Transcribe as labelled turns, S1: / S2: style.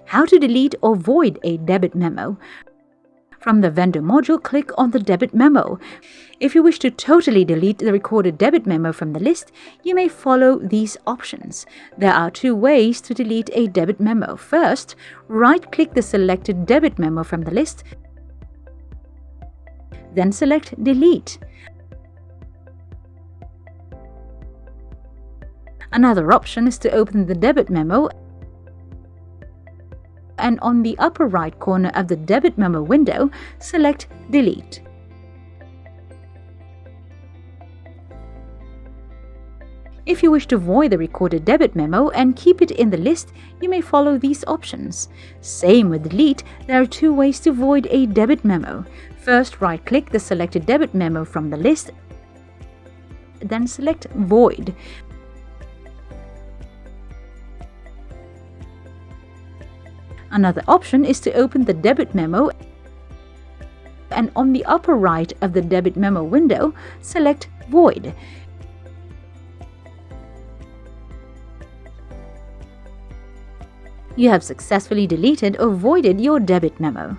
S1: How to delete or void a debit memo. From the vendor module, click on the debit memo. If you wish to totally delete the recorded debit memo from the list, you may follow these options. There are two ways to delete a debit memo. First, right-click the selected debit memo from the list, then select Delete. Another option is to open the debit memo, and on the upper right corner of the debit memo window, select Delete. If you wish to void the recorded debit memo and keep it in the list, you may follow these options. Same with Delete, there are two ways to void a debit memo. First, right-click the selected debit memo from the list, then select Void. Another option is to open the debit memo, and on the upper right of the debit memo window, select Void. You have successfully deleted or voided your debit memo.